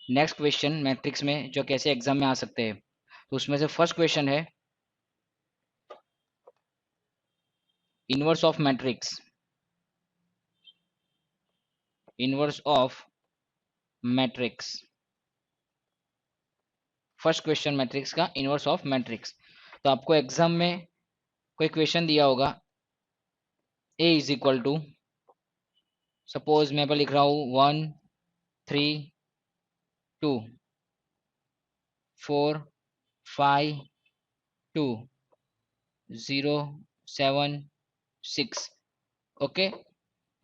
Next question matrix में जो कैसे एग्जाम में आ सकते हैं, तो उसमें से फर्स्ट क्वेश्चन है inverse of matrix, inverse of matrix. First question matrix का इनवर्स ऑफ मैट्रिक्स। तो आपको एग्जाम में कोई क्वेश्चन दिया होगा, ए इज इक्वल टू, सपोज मैं पर लिख रहा हूँ 1 3 2 4 5 2 0 7 6। ओके,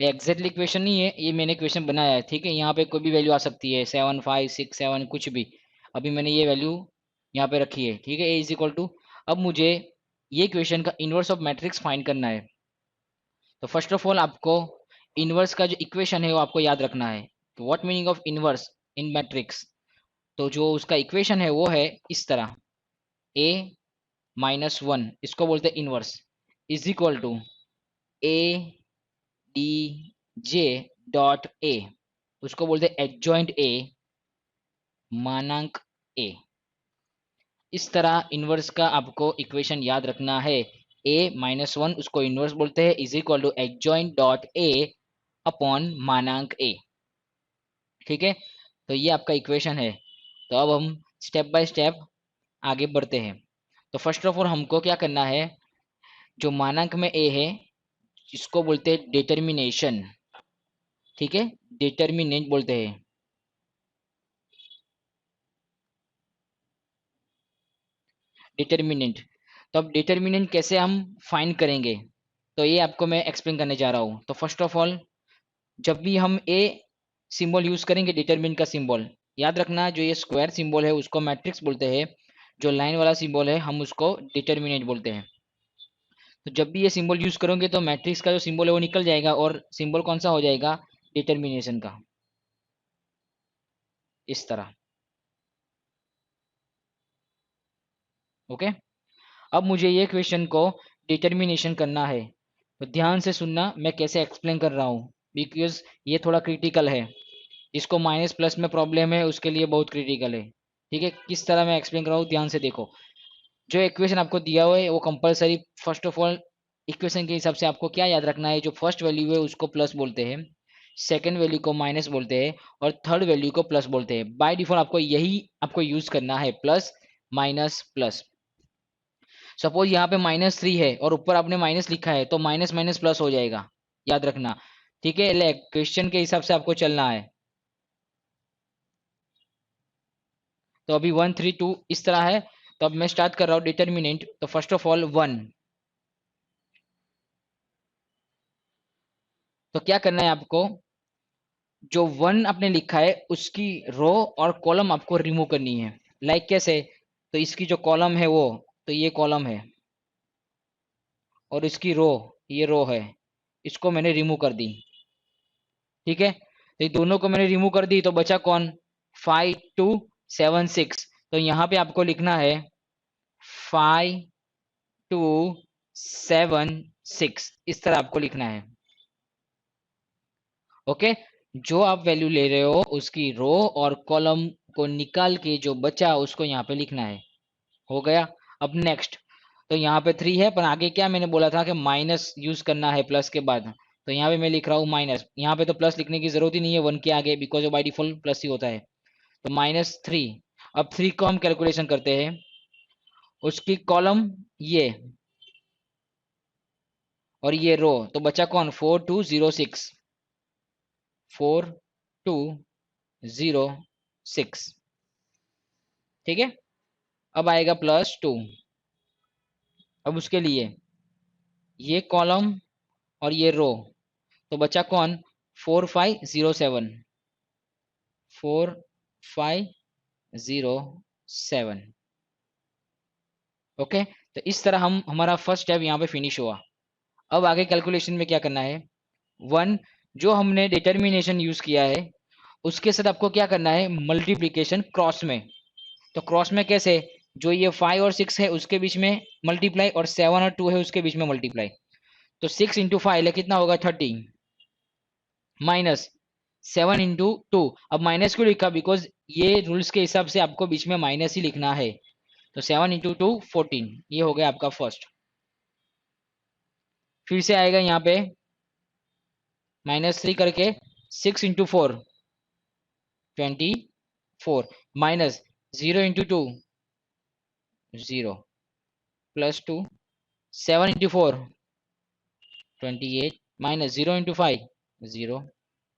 ये एग्जैक्टली क्वेश्चन नहीं है, ये मैंने क्वेश्चन बनाया है, ठीक है। यहाँ पे कोई भी वैल्यू आ सकती है, 7 5 6 7 कुछ भी। अभी मैंने ये वैल्यू यहाँ पे रखी है, ठीक है, ए इज इक्वल टू। अब मुझे ये क्वेश्चन का इनवर्स ऑफ मैट्रिक्स फाइंड करना है। तो फर्स्ट ऑफ ऑल आपको इनवर्स का जो इक्वेशन है वो आपको याद रखना है। तो what meaning of inverse in matrix, तो जो उसका इक्वेशन है वो है इस तरह, ए माइनस वन, इसको बोलते हैं inverse, is equal to A D J dot A, उसको बोलते हैं एडजॉइंट ए मानांक ए। इस तरह इनवर्स का आपको इक्वेशन याद रखना है। ए माइनस वन उसको इनवर्स बोलते हैं, is equal to adjoint dot A upon मानांक ए, ठीक है। तो ये आपका इक्वेशन है। तो अब हम स्टेप बाय स्टेप आगे बढ़ते हैं। तो फर्स्ट ऑफ ऑल हमको क्या करना है, जो मानांक में ए है इसको बोलते हैं डिटर्मिनेशन, ठीक है, डिटर्मिनेंट बोलते हैं। डिटर्मिनेंट, तो अब डिटर्मिनेंट कैसे हम फाइंड करेंगे, तो ये आपको मैं एक्सप्लेन करने जा रहा हूँ। तो फर्स्ट ऑफ ऑल जब भी हम ए सिंबल यूज करेंगे डिटरमिनेंट का सिंबल, याद रखना जो ये स्क्वायर सिंबल है उसको मैट्रिक्स बोलते हैं, जो लाइन वाला सिंबल है हम उसको डिटर्मिनेंट बोलते हैं। तो जब भी ये सिंबल यूज करोगे तो मैट्रिक्स का जो सिंबल है वो निकल जाएगा और सिंबल कौन सा हो जाएगा, डिटर्मिनेशन का, इस तरह। ओके, अब मुझे ये क्वेश्चन को डिटर्मिनेशन करना है, तो ध्यान से सुनना मैं कैसे एक्सप्लेन कर रहा हूँ, बिकॉज ये थोड़ा क्रिटिकल है। जिसको माइनस प्लस में प्रॉब्लम है उसके लिए बहुत क्रिटिकल है, ठीक है। किस तरह मैं एक्सप्लेन कर रहा हूँ ध्यान से देखो। जो इक्वेशन आपको दिया हुआ है वो compulsory, first of all equation के हिसाब से आपको क्या याद रखना है, जो फर्स्ट वैल्यू है उसको प्लस बोलते हैं, सेकंड वैल्यू को माइनस बोलते हैं और थर्ड वैल्यू को प्लस बोलते हैं। बाय डिफॉल्ट आपको यही आपको यूज करना है, प्लस माइनस प्लस। सपोज यहाँ पे -3 है और ऊपर आपने माइनस लिखा है तो माइनस माइनस प्लस हो जाएगा, याद रखना, ठीक है। ले क्वेश्चन के हिसाब से आपको चलना है। तो अभी 1 3 2 इस तरह है। तो अब मैं स्टार्ट कर रहा हूँ डिटर्मिनेंट। तो फर्स्ट ऑफ ऑल 1, तो क्या करना है आपको, जो 1 आपने लिखा है उसकी रो और कॉलम आपको रिमूव करनी है। लाइक कैसे, तो इसकी जो कॉलम है वो, तो ये कॉलम है और इसकी रो, ये रो है, इसको मैंने रिमूव कर दी, ठीक है। तो ये दोनों को मैंने रिमूव कर दी तो बचा कौन, 5 2 7 6। तो यहाँ पे आपको लिखना है 5 2 7 6, इस तरह आपको लिखना है। ओके, जो आप वैल्यू ले रहे हो उसकी रो और कॉलम को निकाल के जो बचा उसको यहाँ पे लिखना है। हो गया। अब नेक्स्ट, तो यहाँ पे 3 है पर आगे क्या मैंने बोला था कि माइनस यूज करना है प्लस के बाद, तो यहाँ पे मैं लिख रहा हूँ माइनस। यहाँ पे तो प्लस लिखने की जरूरत ही नहीं है 1 के आगे, बिकॉज बाई डिफॉल्ट प्लस ही होता है। तो -3। अब 3 को हम कैलकुलेशन करते हैं, उसकी कॉलम ये और ये रो, तो बचा कौन, 4 2 0 6, 4 2 0 6, ठीक है। अब आएगा +2। अब उसके लिए ये कॉलम और ये रो, तो बचा कौन, 4 5 0 7, 4 5 0 7। ओके, तो इस तरह हम हमारा फर्स्ट स्टेप यहाँ पे फिनिश हुआ। अब आगे कैलकुलेशन में क्या करना है, 1 जो हमने डिटर्मिनेशन यूज किया है उसके साथ आपको क्या करना है, मल्टीप्लीकेशन क्रॉस में। तो क्रॉस में कैसे, जो ये 5 और 6 है उसके बीच में मल्टीप्लाई और 7 और 2 है उसके बीच में मल्टीप्लाई। तो 6 इंटू 5 कितना होगा 30, माइनस 7 इंटू 2। अब माइनस क्यों लिखा, बिकॉज ये रूल्स के हिसाब से आपको बीच में माइनस ही लिखना है। तो 7 इंटू 2 14, ये हो गया आपका फर्स्ट। फिर से आएगा यहाँ पे -3 करके 6 into 4 24 minus 0 into 2 0 +2 7 into 4 28 minus 0 into 5 0।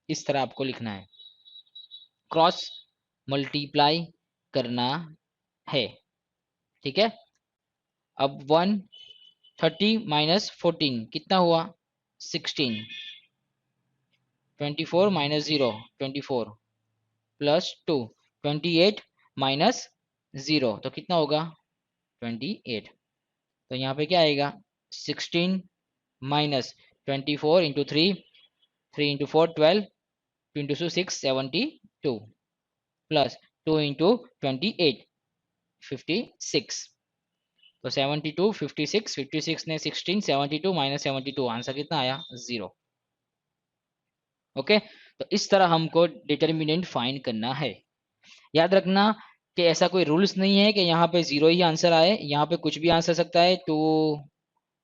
इस तरह आपको लिखना है, क्रॉस मल्टीप्लाई करना है। ठीक है। अब 130 माइनस 14 कितना हुआ 16, 24 माइनस 0 24 +2 28 माइनस 0 तो कितना होगा 28। तो यहाँ पे क्या आएगा 16 minus 24 into 3 3 into 4 12 2 into 6 72 plus 2 into 28 56। तो 72 56 56 ने 16 72 माइनस 72 आंसर कितना आया 0। ओके, तो इस तरह हमको डिटर्मिनेंट फाइंड करना है। याद रखना कि ऐसा कोई रूल्स नहीं है कि यहाँ पे 0 ही आंसर आए, यहाँ पे कुछ भी आंसर सकता है, 2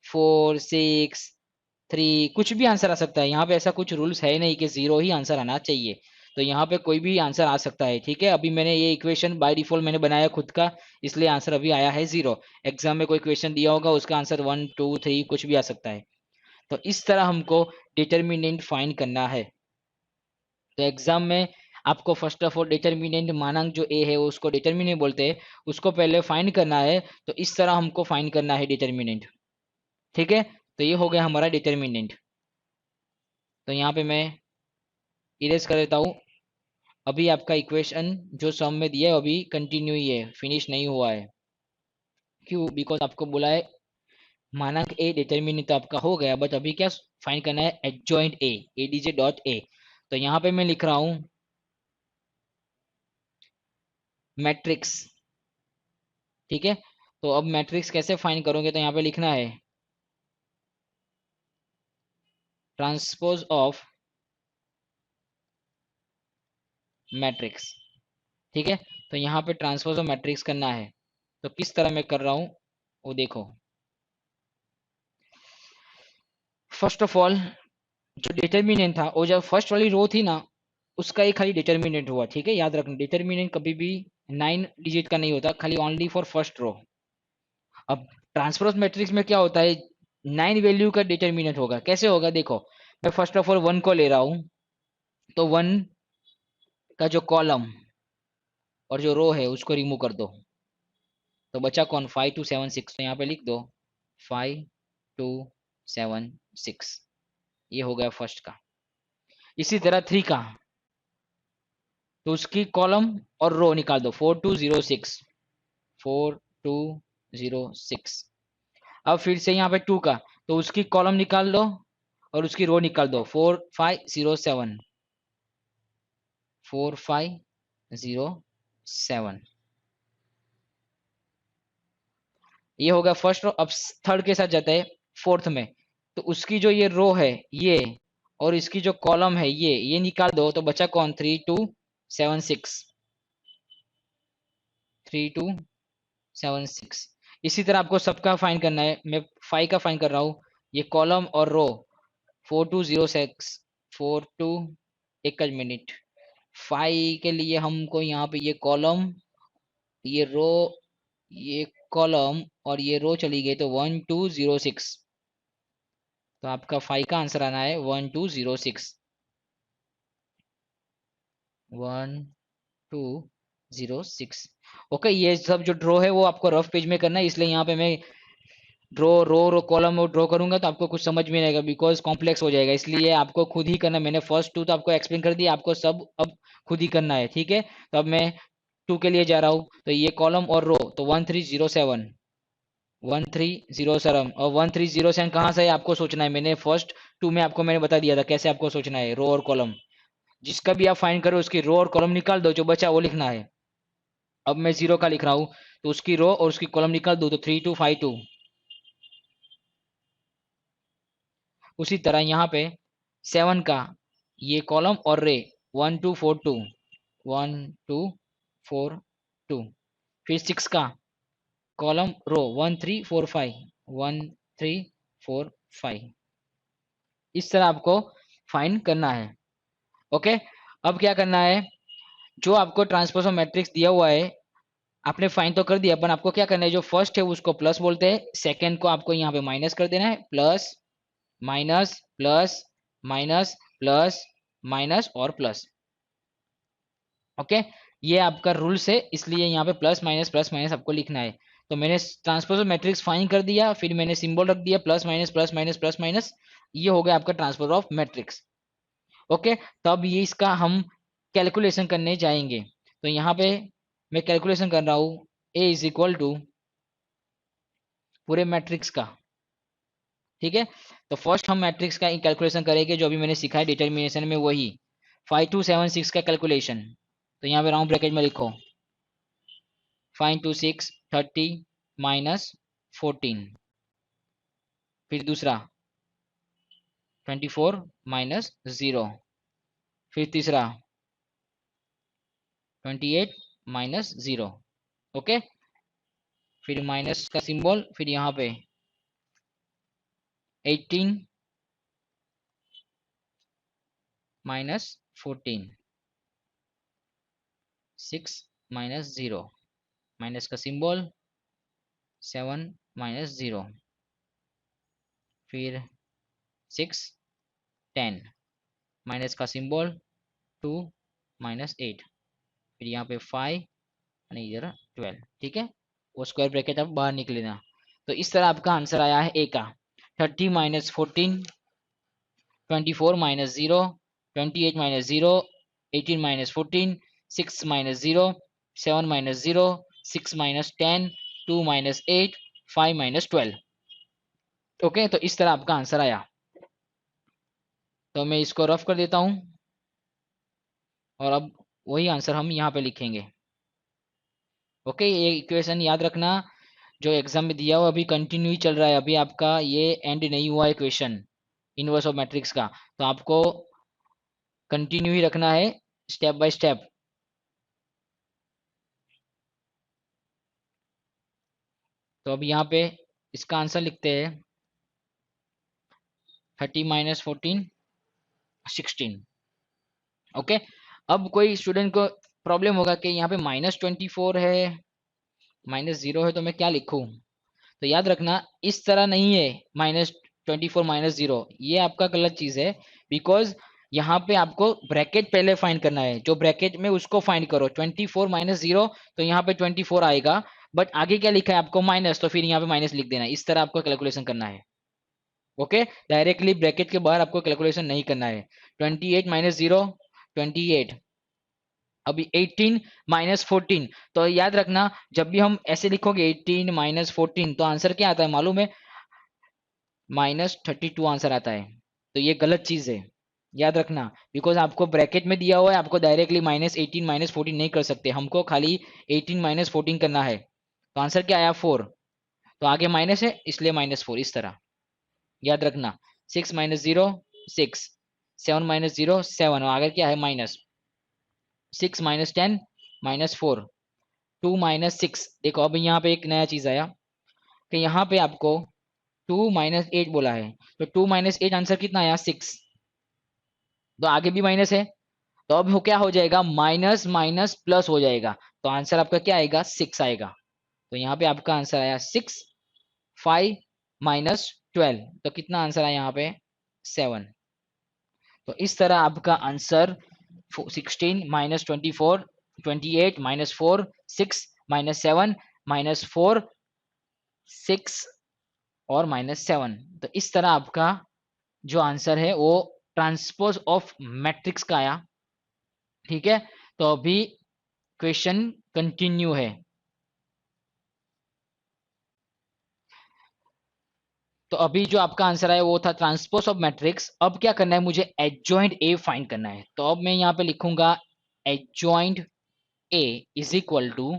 4 6 3 कुछ भी आंसर आ सकता है। यहाँ पे ऐसा कुछ रूल्स है नहीं कि 0 ही आंसर आना चाहिए। तो यहाँ पे कोई भी आंसर आ सकता है। ठीक है, अभी मैंने ये इक्वेशन बाय डिफॉल्ट मैंने बनाया खुद का, इसलिए आंसर अभी आया है 0। एग्जाम में कोई क्वेश्चन दिया होगा उसका आंसर 1 2 3 कुछ भी आ सकता है। तो इस तरह हमको डिटर्मिनेंट फाइंड करना है। तो एग्जाम में आपको फर्स्ट ऑफ ऑल डिटर्मिनेंट मानांक जो ए है उसको डिटर्मिनेंट बोलते हैं, उसको पहले फाइंड करना है। तो इस तरह हमको फाइंड करना है डिटर्मिनेंट। ठीक है, तो ये हो गया हमारा डिटर्मिनेंट। तो यहाँ पे मैं इरेज कर देता हूँ। अभी आपका इक्वेशन जो सम में दिया है अभी कंटिन्यू ही है, फिनिश नहीं हुआ है। क्यों? बिकॉज आपको बोला है मानक ए डिटर्मिनेंट तो आपका हो गया, बट अभी क्या फाइंड करना है adjoint A, ADJ dot A. तो यहाँ पे मैं लिख रहा हूँ मैट्रिक्स। ठीक है, तो अब मैट्रिक्स कैसे फाइंड करोगे? तो यहाँ पे लिखना है ट्रांसपोज ऑफ मैट्रिक्स। ठीक है, तो यहाँ पे ट्रांसपोज ऑफ मैट्रिक्स करना है। तो किस तरह मैं कर रहा हूँ वो देखो। फर्स्ट ऑफ ऑल जो डिटर्मिनेंट था वो जब फर्स्ट वाली रो थी ना उसका ही खाली डिटर्मिनेंट हुआ। ठीक है, याद रखना डिटर्मिनेंट कभी भी 9 डिजिट का नहीं होता, खाली ओनली फॉर फर्स्ट रो। अब ट्रांसपोज मैट्रिक्स में क्या होता है 9 वैल्यू का डिटर्मिनेंट होगा। कैसे होगा देखो, मैं फर्स्ट ऑफ ऑल 1 को ले रहा हूँ, तो 1 का जो कॉलम और जो रो है उसको रिमूव कर दो, तो बचा कौन 5 2 7 6। तो यहाँ पे लिख दो 5 2 7 6, ये हो गया फर्स्ट का। इसी तरह 3 का, तो उसकी कॉलम और रो निकाल दो 4 2 0 6 4 2 0 6। अब फिर से यहाँ पे 2 का, तो उसकी कॉलम निकाल दो और उसकी रो निकाल दो 4 5 0 7 4 5 0 7। ये हो गया फर्स्ट रो। अब थर्ड के साथ जाता है फोर्थ में, तो उसकी जो ये रो है ये और इसकी जो कॉलम है ये निकाल दो, तो बचा कौन 3 2 7 6 3 2 7 6। इसी तरह आपको सबका फाइंड करना है। मैं 5 का फाइंड कर रहा हूँ, ये कॉलम और रो 4 2 0 6 4 2 एक मिनट। 5 के लिए हमको यहाँ पे ये कॉलम ये रो ये कॉलम और ये रो चली गई, तो 1 2 0 6। तो आपका 5 का आंसर आना है 1 2 0 6 1 2 0 6। ओके, ये सब जो ड्रॉ है वो आपको रफ पेज में करना है, इसलिए यहाँ पे मैं ड्रॉ रो रो कॉलम और ड्रॉ करूंगा तो आपको कुछ समझ में नहीं आएगा, बिकॉज कॉम्प्लेक्स हो जाएगा। इसलिए आपको खुद ही करना। मैंने फर्स्ट 2 तो आपको एक्सप्लेन कर दिया, आपको सब अब खुद ही करना है। ठीक है, तो अब मैं 2 के लिए जा रहा हूँ, तो ये कॉलम और रो, तो 1307 1307 और 1307 कहाँ से है आपको सोचना है। मैंने फर्स्ट 2 में आपको मैंने बता दिया था कैसे आपको सोचना है। रो और कॉलम जिसका भी आप फाइंड करो उसकी रो और कॉलम निकाल दो, जो बचा वो लिखना है। अब मैं 0 का लिख रहा हूँ, तो उसकी रो और उसकी कॉलम निकाल दो, तो 3 2 5 2। उसी तरह यहाँ पे 7 का ये कॉलम और रे 1 2 4 2 1 2 4 2, फिर 6 का कॉलम रो 1 3 4 5 1 3 4 5, इस तरह आपको फाइंड करना है। ओके, अब क्या करना है, जो आपको ट्रांसपोज मैट्रिक्स दिया हुआ है आपने फाइंड तो कर दिया, पर आपको क्या करना है, जो फर्स्ट है उसको प्लस बोलते हैं, सेकंड को आपको यहाँ पे माइनस कर देना है, plus minus plus minus plus minus और प्लस। ओके, ये आपका रूल्स है, इसलिए यहाँ पे प्लस माइनस आपको लिखना है। तो मैंने ट्रांसपोज मैट्रिक्स फाइंड कर दिया, फिर मैंने सिंबल रख दिया plus minus plus minus plus minus, ये हो गया आपका ट्रांसपोज ऑफ मैट्रिक्स। ओके, तब ये इसका हम कैलकुलेशन करने जाएंगे। तो यहाँ पे मैं कैलकुलेशन कर रहा हूँ, ए इज इक्वल टू पूरे मैट्रिक्स का। ठीक है, तो फर्स्ट हम मैट्रिक्स का कैलकुलेशन करेंगे, जो अभी मैंने सीखा है डिटर्मिनेशन में, वही 5276 का कैलकुलेशन। तो यहाँ पे राउंड ब्रैकेट में लिखो 5 2 6 30 माइनस 14, फिर दूसरा 24 माइनस 0, फिर तीसरा 28 माइनस 0। ओके, फिर माइनस का सिंबल, फिर यहाँ पे 18 माइनस 14, 6 माइनस 0, माइनस का सिंबल 7 माइनस 0, फिर 6 10, माइनस का सिंबल 2 माइनस 8, फिर यहाँ पे 5 और इधर 12। ठीक है, वो स्क्वायर ब्रैकेट अब बाहर निकल लेना। तो इस तरह आपका आंसर आया है ए का, 30 minus 14, 24 minus 0, 28 minus 0, 18 minus 14, 6 minus 0, 7 minus 0, 6 minus 10, 2 minus 8, 5 minus 12। Okay, तो इस तरह आपका आंसर आया। तो मैं इसको रफ कर देता हूं, और अब वही आंसर हम यहाँ पे लिखेंगे। ओके, ये इक्वेशन याद रखना, जो एग्जाम में दिया हुआ अभी कंटिन्यू ही चल रहा है, अभी आपका ये एंड नहीं हुआ है क्वेश्चन इनवर्स ऑफ मैट्रिक्स का, तो आपको कंटिन्यू ही रखना है स्टेप बाय स्टेप। तो अब यहाँ पे इसका आंसर लिखते हैं 30 माइनस 14 16। ओके, अब कोई स्टूडेंट को प्रॉब्लम होगा कि यहाँ पे -24 है, -0 है, तो मैं क्या लिखूं। तो याद रखना इस तरह नहीं है, -24 -0, ये आपका गलत चीज है, बिकॉज यहाँ पे आपको ब्रैकेट पहले फाइंड करना है, जो ब्रैकेट में उसको फाइंड करो, 24 -0, तो यहाँ पे 24 आएगा, बट आगे क्या लिखा है आपको माइनस, तो फिर यहाँ पे माइनस लिख देना, इस तरह आपको कैलकुलेशन करना है। ओके, डायरेक्टली ब्रैकेट के बाहर आपको कैलकुलेशन नहीं करना है। 28 -0 28, अभी 18 -14, तो याद रखना जब भी हम ऐसे लिखोगे 18 -14, तो आंसर क्या आता है मालूम है, -32 आंसर आता है। तो ये गलत चीज है, याद रखना, बिकॉज आपको ब्रैकेट में दिया हुआ है, आपको डायरेक्टली -18 -14 नहीं कर सकते, हमको खाली 18 -14 करना है। तो आंसर क्या आया 4, तो आगे माइनस है इसलिए -4, इस तरह याद रखना। 6 -0 6, 7 -0 7, और आगे क्या है माइनस, 6 -10 -4, 2 -6। देखो अब यहाँ पे एक नया चीज आया कि यहाँ पे आपको 2 -8 बोला है, तो 2 -8 आंसर कितना आया 6, तो आगे भी माइनस है, तो अब क्या हो जाएगा, माइनस माइनस प्लस हो जाएगा, तो आंसर आपका क्या आएगा 6 आएगा। तो यहाँ पे आपका आंसर आया 6, 5 -12, तो कितना आंसर आया यहाँ पे 7। तो इस तरह आपका आंसर 16 -24, 28 -4, 6 -7 -4, 6 और -7, तो इस तरह आपका जो आंसर है वो ट्रांसपोज ऑफ मैट्रिक्स का आया। ठीक है, तो अभी क्वेश्चन कंटिन्यू है। तो अभी जो आपका आंसर है वो था ट्रांसपोज ऑफ मैट्रिक्स। अब क्या करना है, मुझे एडजॉइंट ए फाइंड करना है, तो अब मैं यहाँ पे लिखूंगा adjoint A is equal to,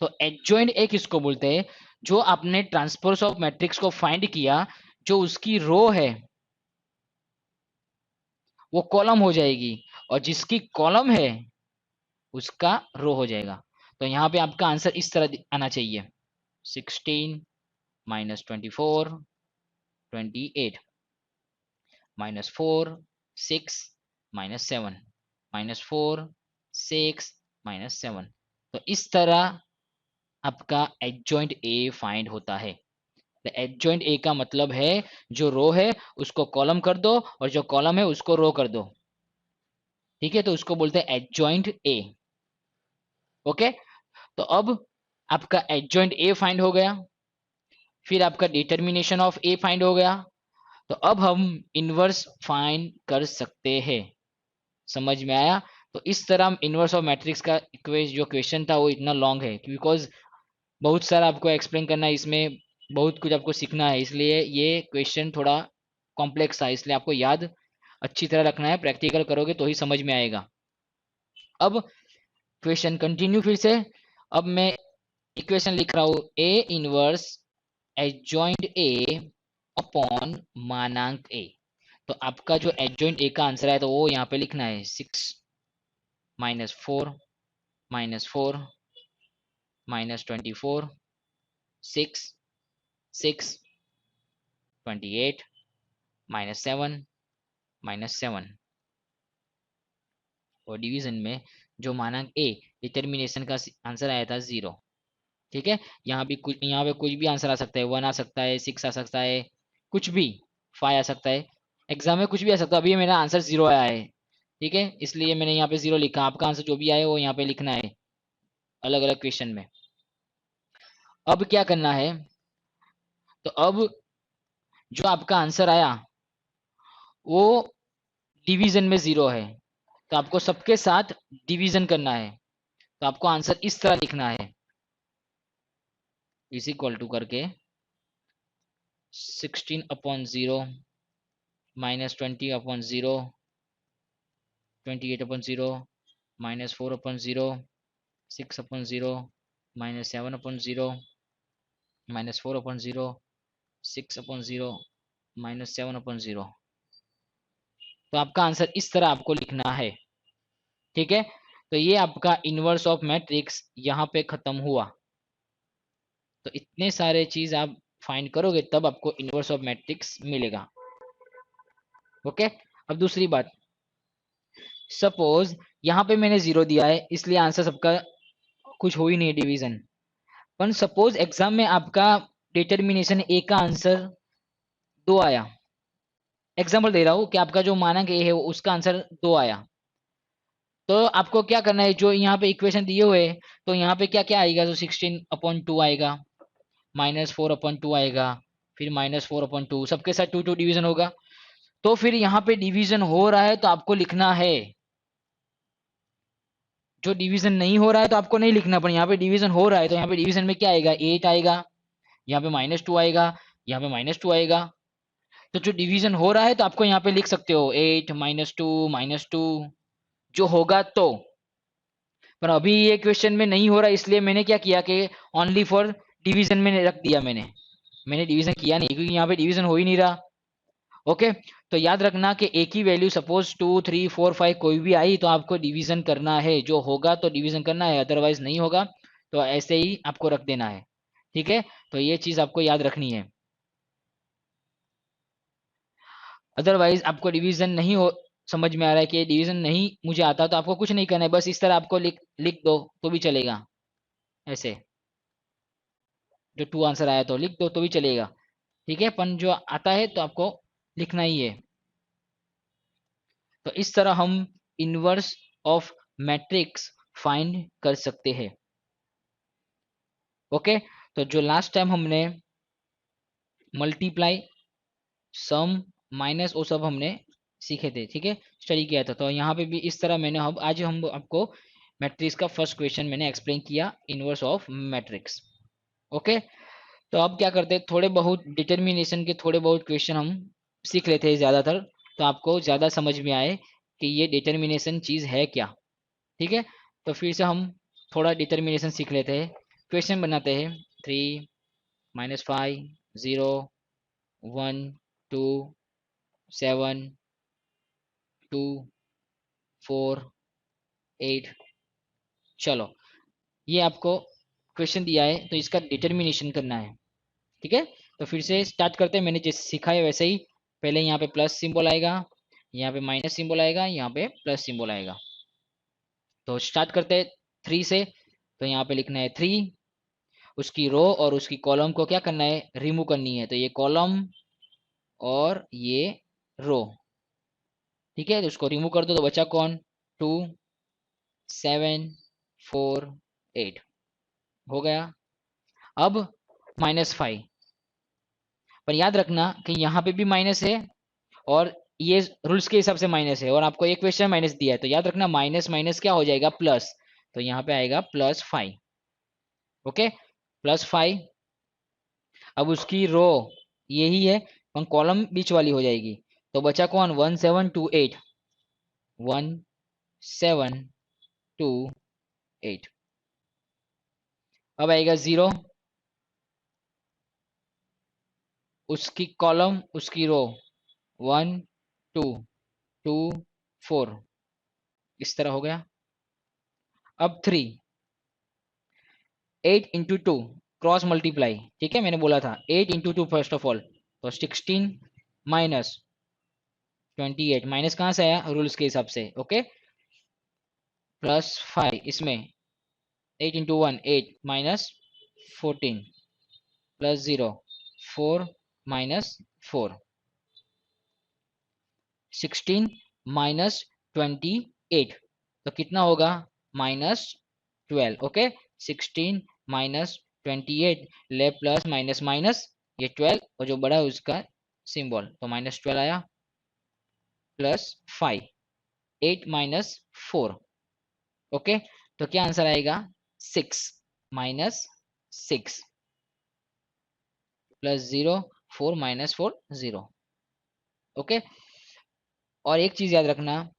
तो एडजॉइंट ए किसको बोलते हैं, जो आपने ट्रांसपोज ऑफ मैट्रिक्स को फाइंड किया, जो उसकी रो है वो कॉलम हो जाएगी, और जिसकी कॉलम है उसका रो हो जाएगा। तो यहाँ पे आपका आंसर इस तरह आना चाहिए, 16 minus 24 28 minus 4 6 minus 7 minus 4 6 minus 7। तो इस तरह आपका एडजॉइंट ए फाइंड होता है। एडजॉइंट ए का मतलब है जो रो है उसको कॉलम कर दो और जो कॉलम है उसको रो कर दो, ठीक है, तो उसको बोलते हैं एडजॉइंट ए। ओके, तो अब आपका एडजॉइंट ए फाइंड हो गया, फिर आपका डिटर्मिनेशन ऑफ ए फाइंड हो गया। तो अब हम इनवर्स फाइंड कर सकते हैं। समझ में आया? तो इस तरह हम इनवर्स ऑफ मैट्रिक्स का जो क्वेश्चन था वो इतना लॉन्ग है बिकॉज बहुत सारा आपको एक्सप्लेन करना है, इसमें बहुत कुछ आपको सीखना है, इसलिए ये क्वेश्चन थोड़ा कॉम्प्लेक्स था, इसलिए आपको याद अच्छी तरह रखना है, प्रैक्टिकल करोगे तो ही समझ में आएगा। अब क्वेश्चन कंटिन्यू फिर से। अब मैं इक्वेशन लिख रहा हूं, A inverse adjoint A upon मानांक ए। तो आपका जो एडजॉइंट ए का आंसर है तो वो यहाँ पे लिखना है 6 minus 4 minus 4 minus 24 6 6 28 minus 7 minus 7। और डिवीजन में जो मानांक ए डिटर्मिनेशन का आंसर आया था 0। ठीक है, यहाँ पे कुछ भी आंसर आ सकता है, 1 आ सकता है, 6 आ सकता है, कुछ भी, 5 आ सकता है, एग्जाम में कुछ भी आ सकता है। अभी मेरा आंसर 0 आया है, ठीक है, इसलिए मैंने यहाँ पे 0 लिखा। आपका आंसर जो भी आए वो यहाँ पे लिखना है अलग अलग क्वेश्चन में। अब क्या करना है, तो अब जो आपका आंसर आया वो डिवीजन में 0 है, तो आपको सबके साथ डिवीजन करना है। तो आपको आंसर इस तरह लिखना है, इज इक्वल टू करके 16 upon 0 minus 20 upon 0 28 upon 0 minus 4 upon 0 6 upon 0 minus 7 upon 0 minus 4 upon 0 6 upon 0 minus 7 upon 0। तो आपका आंसर इस तरह आपको लिखना है, ठीक है। तो ये आपका इनवर्स ऑफ मैट्रिक्स यहाँ पे खत्म हुआ। तो इतने सारे चीज आप फाइंड करोगे तब आपको इनवर्स ऑफ मैट्रिक्स मिलेगा। ओके, अब दूसरी बात, सपोज यहाँ पे मैंने 0 दिया है इसलिए आंसर सबका कुछ हो ही नहीं डिवीजन। पर सपोज एग्जाम में आपका डिटर्मिनेशन ए का आंसर 2 आया, एग्जाम्पल दे रहा हूँ कि आपका जो मानक ए है उसका आंसर 2 आया, तो आपको क्या करना है, जो यहाँ पे इक्वेशन दिए हुए तो यहाँ पे क्या क्या आएगा, तो 16/2 आएगा, -4/2 आएगा, फिर -4/2, सबके साथ 2 2 डिवीजन होगा। तो फिर यहाँ पे डिवीजन हो रहा है तो आपको लिखना है, जो डिवीजन नहीं हो रहा है तो आपको नहीं लिखना, पर यहाँ पे डिवीजन हो रहा है तो यहाँ पे डिवीजन में क्या आएगा, 8 आएगा, यहाँ पे -2 आएगा, यहाँ पे -2 आएगा। तो जो डिवीजन हो रहा है तो आपको यहाँ पे लिख सकते हो 8 -2 जो होगा तो। पर अभी ये क्वेश्चन में नहीं हो रहा, इसलिए मैंने क्या किया कि ओनली फॉर डिवीजन में रख दिया, मैंने डिवीजन किया नहीं क्योंकि यहाँ पे डिवीजन हो ही नहीं रहा। ओके, तो याद रखना कि एक ही वैल्यू सपोज 2 3 4 5 कोई भी आई तो आपको डिवीजन करना है, जो होगा तो डिवीजन करना है, अदरवाइज नहीं होगा तो ऐसे ही आपको रख देना है, ठीक है। तो ये चीज आपको याद रखनी है, अदरवाइज आपको डिवीजन नहीं हो, समझ में आ रहा है कि डिवीजन नहीं मुझे आता तो आपको कुछ नहीं करना है, बस इस तरह आपको लिख लिख दो तो भी चलेगा, ऐसे जो 2 आंसर आया तो लिख दो तो भी चलेगा, ठीक है, पर जो आता है तो आपको लिखना ही है। तो इस तरह हम इनवर्स ऑफ मैट्रिक्स फाइंड कर सकते हैं। ओके, तो जो लास्ट टाइम हमने मल्टीप्लाई, सम, माइनस वो सब हमने सीखे थे, ठीक है, स्टडी किया था, तो यहाँ पे भी इस तरह मैंने अब आज हम आपको मैट्रिक्स का फर्स्ट क्वेश्चन मैंने एक्सप्लेन किया, इनवर्स ऑफ मैट्रिक्स। ओके, तो अब क्या करते हैं, थोड़े बहुत डिटर्मिनेशन के थोड़े बहुत क्वेश्चन हम सीख लेते हैं ज़्यादातर, तो आपको ज़्यादा समझ में आए कि ये डिटर्मिनेशन चीज़ है क्या, ठीक है। तो फिर से हम थोड़ा डिटर्मिनेशन सीख लेते हैं, क्वेश्चन बनाते हैं, 3 -5 0 1 2 7 2 4 8 चलो, ये आपको क्वेश्चन दिया है तो इसका डिटर्मिनेशन करना है, ठीक है। तो फिर से स्टार्ट करते हैं, मैंने जैसे सीखा है वैसे ही। पहले यहाँ पे प्लस सिंबल आएगा, यहाँ पे माइनस सिंबल आएगा, यहाँ पे प्लस सिंबल आएगा। तो स्टार्ट करते हैं 3 से। तो यहाँ पे लिखना है 3, उसकी रो और उसकी कॉलम को क्या करना है, रिमूव करनी है। तो ये कॉलम और ये रो, ठीक है। तो उसको रिमूव कर दो तो बचा कौन, 2 7 4 8 हो गया। अब -5, पर याद रखना कि यहाँ पे भी माइनस है और ये रूल्स के हिसाब से माइनस है, और आपको एक क्वेश्चन माइनस दिया है तो याद रखना माइनस माइनस क्या हो जाएगा, प्लस। तो यहाँ पे आएगा +5, ओके, +5। अब उसकी रो यही है, और कॉलम बीच वाली हो जाएगी। तो बचा कौन, 1728, 1728। अब आएगा 0, उसकी कॉलम उसकी रो, 1 2 2 4, इस तरह हो गया। अब 3, 8 इंटू 2 क्रॉस मल्टीप्लाई, ठीक है, मैंने बोला था 8 इंटू 2 फर्स्ट ऑफ ऑल। तो 16 माइनस 28, माइनस कहाँ से आया, रूल्स के हिसाब से, ओके। +5, इसमें 8 into 1 8 minus 14 plus 0 4 minus 4, 16 minus 28, तो कितना होगा, -12, ओके। 16 माइनस 28, ले प्लस माइनस माइनस, ये 12 और जो बड़ा है उसका सिंबल, तो -12 आया, +5, 8 माइनस 4, ओके। तो क्या आंसर आएगा, 6 माइनस 6 प्लस 0 4 माइनस 4 0, ओके। और एक चीज याद रखना,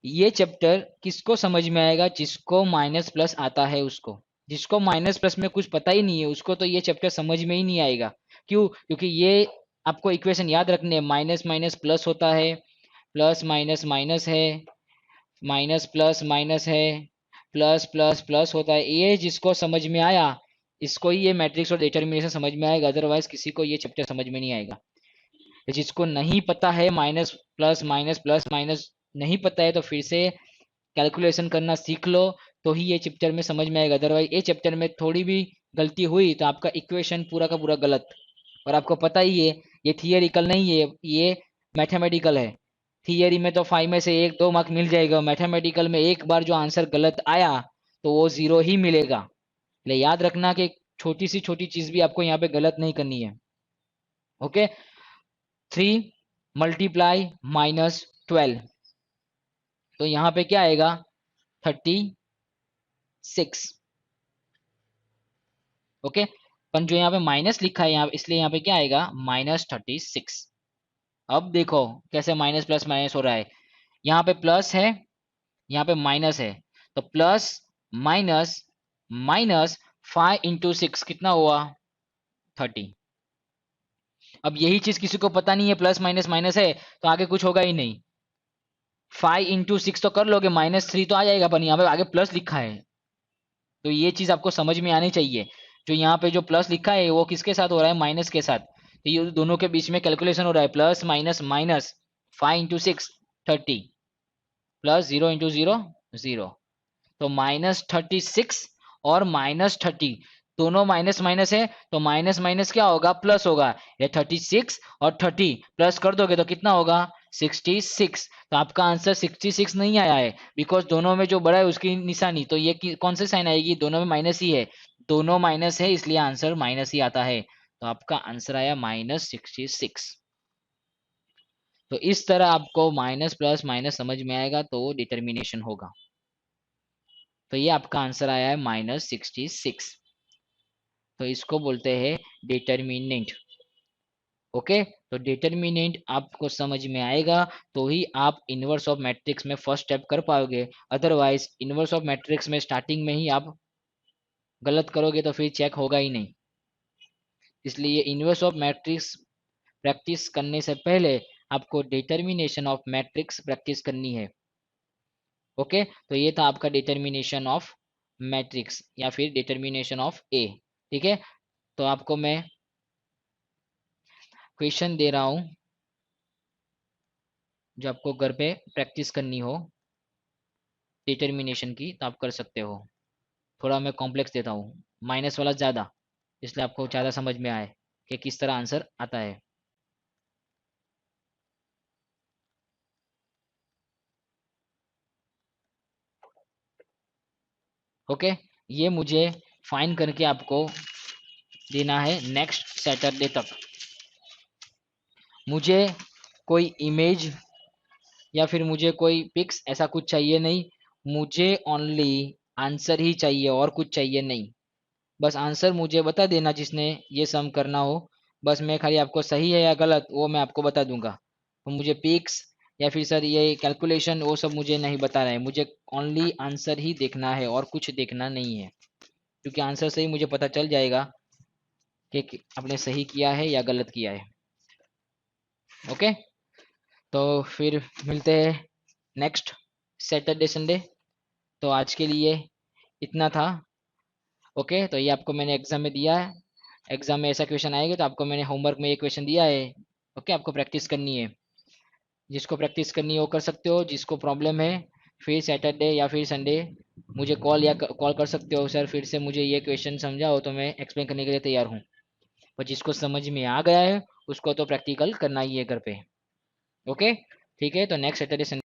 ये चैप्टर किसको समझ में आएगा, जिसको माइनस प्लस आता है उसको। जिसको माइनस प्लस में कुछ पता ही नहीं है उसको तो ये चैप्टर समझ में ही नहीं आएगा। क्यों, क्योंकि ये आपको इक्वेशन याद रखने हैं, माइनस माइनस प्लस होता है, प्लस माइनस माइनस है, माइनस प्लस माइनस है, प्लस प्लस प्लस होता है। ये जिसको समझ में आया इसको ही ये मैट्रिक्स और डिटर्मिनेशन समझ में आएगा, अदरवाइज किसी को ये चैप्टर समझ में नहीं आएगा। जिसको नहीं पता है माइनस प्लस माइनस नहीं पता है, तो फिर से कैलकुलेशन करना सीख लो, तो ही ये चैप्टर में समझ में आएगा। अदरवाइज ये चैप्टर में थोड़ी भी गलती हुई तो आपका इक्वेशन पूरा का पूरा गलत। और आपको पता ही है ये थियरिकल नहीं है, ये मैथमेटिकल है। थियरी में तो 5 में से 1 2 मार्क मिल जाएगा, मैथमेटिकल में एक बार जो आंसर गलत आया तो वो 0 ही मिलेगा। ले याद रखना कि छोटी सी छोटी चीज भी आपको यहाँ पे गलत नहीं करनी है, ओके। 3 मल्टीप्लाई -12, तो यहाँ पे क्या आएगा, 36, ओके। पर जो यहाँ पे माइनस लिखा है यहाँ, इसलिए यहाँ पे क्या आएगा, -36। अब देखो कैसे माइनस प्लस माइनस हो रहा है, यहाँ पे प्लस है, यहाँ पे माइनस है, तो प्लस माइनस माइनस 5 × 6 कितना हुआ, 30। अब यही चीज किसी को पता नहीं है, प्लस माइनस माइनस है तो आगे कुछ होगा ही नहीं। 5 × 6 तो कर लोगे, -3 तो आ जाएगा, पर यहाँ पे आगे प्लस लिखा है, तो ये चीज आपको समझ में आनी चाहिए। जो यहाँ पे जो प्लस लिखा है वो किसके साथ हो रहा है, माइनस के साथ। तो ये दोनों के बीच में कैलकुलेशन हो रहा है, प्लस माइनस माइनस, 5 × 6 30, प्लस 0 × 0 0, तो -36 और -30 दोनों माइनस माइनस है, तो माइनस माइनस क्या होगा, प्लस होगा। ये 36 और 30 प्लस कर दोगे तो कितना होगा, 66। तो आपका आंसर 66 नहीं आया है, बिकॉज दोनों में जो बड़ा है उसकी निशानी, तो ये कौन से साइन आएगी, दोनों में माइनस ही है, दोनों माइनस है इसलिए आंसर माइनस ही आता है। तो आपका आंसर आया -66। तो इस तरह आपको माइनस प्लस माइनस समझ में आएगा तो डिटर्मिनेशन होगा। तो ये आपका आंसर आया है -66। तो इसको बोलते हैं डिटर्मिनेंट, ओके। तो डिटर्मिनेंट आपको समझ में आएगा तो ही आप इनवर्स ऑफ मैट्रिक्स में फर्स्ट स्टेप कर पाओगे, अदरवाइज इनवर्स ऑफ मैट्रिक्स में स्टार्टिंग में ही आप गलत करोगे तो फिर चेक होगा ही नहीं। इसलिए इनवर्स ऑफ मैट्रिक्स प्रैक्टिस करने से पहले आपको डिटर्मिनेशन ऑफ मैट्रिक्स प्रैक्टिस करनी है, ओके। तो ये था आपका डिटर्मिनेशन ऑफ मैट्रिक्स या फिर डिटर्मिनेशन ऑफ ए। ठीक है, तो आपको मैं क्वेश्चन दे रहा हूं जो आपको घर पे प्रैक्टिस करनी हो डिटर्मिनेशन की, तो आप कर सकते हो। थोड़ा मैं कॉम्प्लेक्स देता हूँ, माइनस वाला ज़्यादा, इसलिए आपको ज़्यादा समझ में आए कि किस तरह आंसर आता है। ओके, ये मुझे फाइन करके आपको देना है नेक्स्ट सैटरडे तक। मुझे कोई इमेज या फिर मुझे कोई पिक्स ऐसा कुछ चाहिए नहीं, मुझे ओनली आंसर ही चाहिए और कुछ चाहिए नहीं। बस आंसर मुझे बता देना जिसने ये सम करना हो, बस मैं खाली आपको सही है या गलत वो मैं आपको बता दूंगा। तो मुझे पिक्स या फिर सर ये कैलकुलेशन वो सब मुझे नहीं बता रहा है, मुझे ओनली आंसर ही देखना है और कुछ देखना नहीं है, क्योंकि आंसर से ही मुझे पता चल जाएगा कि आपने सही किया है या गलत किया है। ओके, तो फिर मिलते हैं नेक्स्ट सैटरडे संडे। तो आज के लिए इतना था। ओके, तो ये आपको मैंने एग्जाम में दिया है, एग्जाम में ऐसा क्वेश्चन आएगा तो आपको मैंने होमवर्क में ये क्वेश्चन दिया है। ओके, आपको प्रैक्टिस करनी है, जिसको प्रैक्टिस करनी है वो कर सकते हो, जिसको प्रॉब्लम है फिर सैटरडे या फिर संडे मुझे कॉल या कॉल कर सकते हो, सर फिर से मुझे ये क्वेश्चन समझाओ, तो मैं एक्सप्लेन करने के लिए तैयार हूँ। पर जिसको समझ में आ गया है उसको तो प्रैक्टिकल करना ही है घर पे। ओके, ठीक है, तो नेक्स्ट सैटरडे संडे